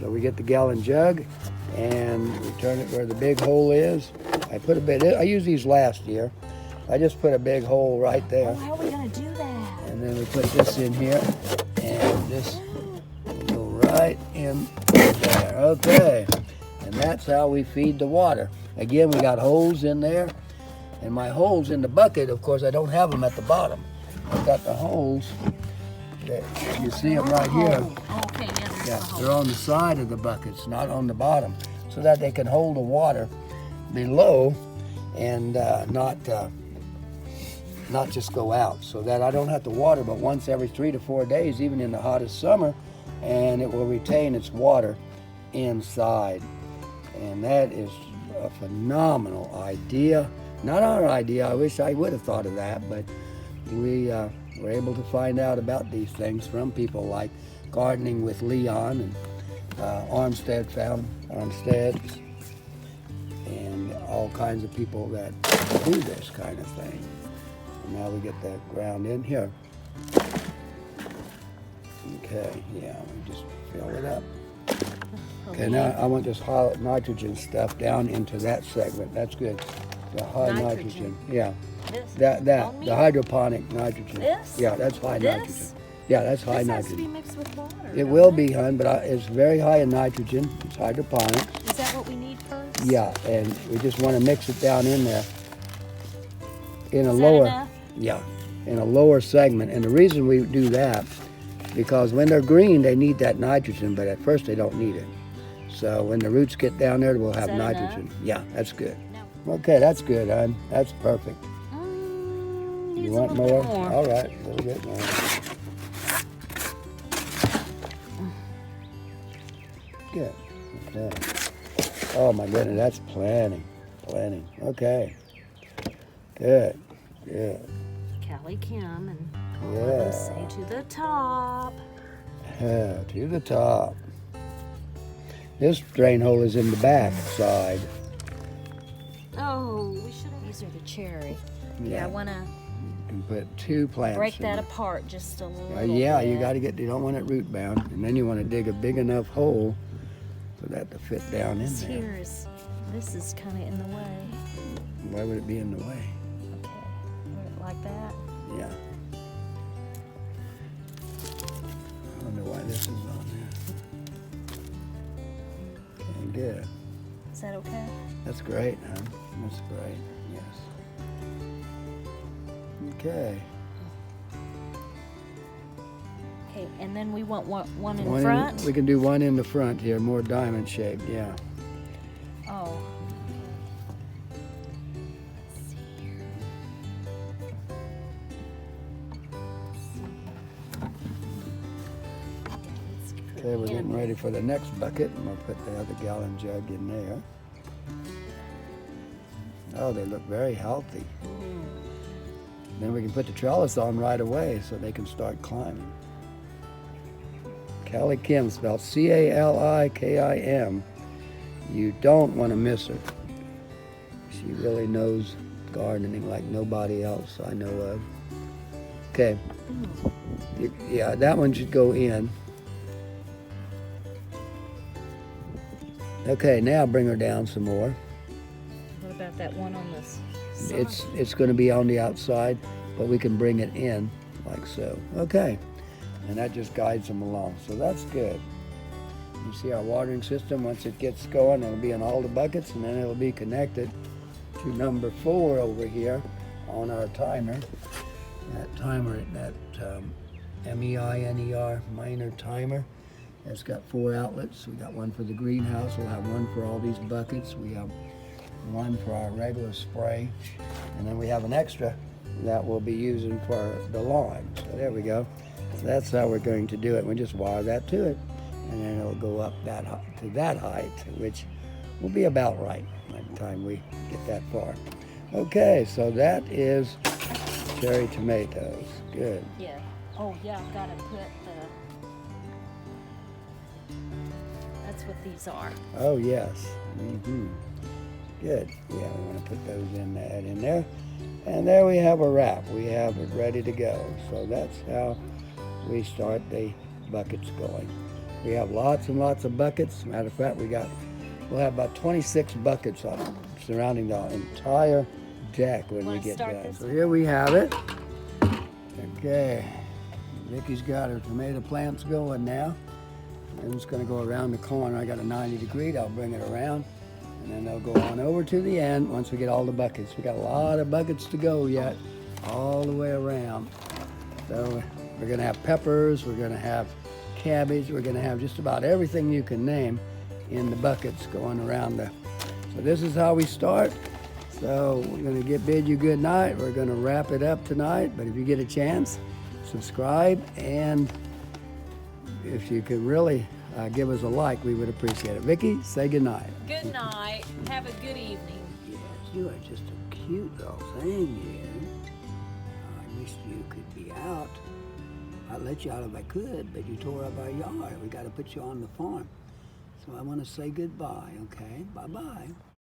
So we get the gallon jug and we turn it where the big hole is. I put a bit, I used these last year. I just put a big hole right there. Oh, how are we gonna do that? And then we put this in here and this will go right in there. Okay. And that's how we feed the water. Again, we got holes in there. And my holes in the bucket, of course, I don't have them at the bottom. I've got the holes. You see them right here. Oh, okay, Yeah, they're on the side of the buckets, not on the bottom, so that they can hold the water below and not just go out. So that I don't have to water but once every 3 to 4 days, even in the hottest summer, and it will retain its water inside. And that is a phenomenal idea. Not our idea. I wish I would have thought of that, but we were able to find out about these things from people like Gardening with Leon and Armstead and all kinds of people that do this kind of thing. And now we get the ground in here. Okay, yeah, we just fill it up. Okay, now I want this high nitrogen stuff down into that segment. That's good. The high nitrogen. Yeah. This? The hydroponic nitrogen. This? Yeah, that's high nitrogen. Yeah, that's high This nitrogen. has to be mixed with water. It will be, hon, but it's very high in nitrogen. It's hydroponic. Is that what we need first? Yeah, and we just want to mix it down in there. In a Is that lower, enough? yeah, in a lower segment. And the reason we do that, because when they're green, they need that nitrogen, but at first they don't need it. So when the roots get down there, we'll have that nitrogen. enough? Yeah, that's good. No. Okay, that's good, hon. That's perfect. Needs You a want little more? bit more. All right, a little bit more. Good. Okay. Oh my goodness, that's plenty. Okay. Good. Callie Kim and Yeah. let them say to the top. To the top. This drain hole is in the back side. Oh, we should have. These are the cherry. Yeah. I want to You can put 2 plants break in that it. apart just a little Yeah, bit. you got to get. You don't want it root bound, and then you want to dig a big enough hole for that to fit down in This there. here is, this is kind of in the way. Why would it be in the way? Okay, put it like that. Yeah. I wonder why this is on there. Okay, good. Is that okay? That's great, huh? That's great. Yes. Okay. Okay, and then we want one in front. We can do one in the front here, more diamond shaped. Yeah. Oh. Let's see here. Okay, we're getting ready for the next bucket, and we'll put the other gallon jug in there. Oh, they look very healthy. Then we can put the trellis on right away so they can start climbing. Callie Kim, spelled C-A-L-I-K-I-M. You don't want to miss her. She really knows gardening like nobody else I know of. Okay. Yeah, that one should go in. Okay, now bring her down some more. What about that one on this side? It's going to be on the outside, but we can bring it in like so. Okay, and that just guides them along. So that's good. You see our watering system, once it gets going, it'll be in all the buckets, and then it'll be connected to number 4 over here on our timer. That timer, that MEINER, minor timer. It's got 4 outlets. We got one for the greenhouse. We'll have one for all these buckets. We have one for our regular spray. And then we have an extra that we'll be using for the lawn. So there we go. So that's how we're going to do it. We just wire that to it. And then it'll go up to that height, which will be about right by the time we get that far. Okay, so that is cherry tomatoes. Good. Yeah. Oh, yeah, I've got to put the... That's what these are. Oh, yes. Good. Yeah, we want to put those in there. And there we have a wrap. We have it ready to go. So that's how we start the buckets going. We have lots and lots of buckets. Matter of fact, we'll have about 26 buckets surrounding the entire deck when we get done. So here we have it. Okay, Vicky's got her tomato plants going now. And it's going to go around the corner. I got a 90-degree. I'll bring it around, and then they'll go on over to the end once we get all the buckets. We got a lot of buckets to go yet, all the way around. So we're going to have peppers. We're going to have cabbage. We're going to have just about everything you can name in the buckets going around the. So this is how we start. So we're going to bid you good night. We're going to wrap it up tonight. But if you get a chance, subscribe, and if you could really give us a like, we would appreciate it. Vicky, say good night. Good night. Have a good evening. Yes, you are just a cute little thing, you. I wish you could be out. I'd let you out if I could, but you tore up our yard. We got to put you on the farm. So I want to say goodbye, okay? Bye-bye.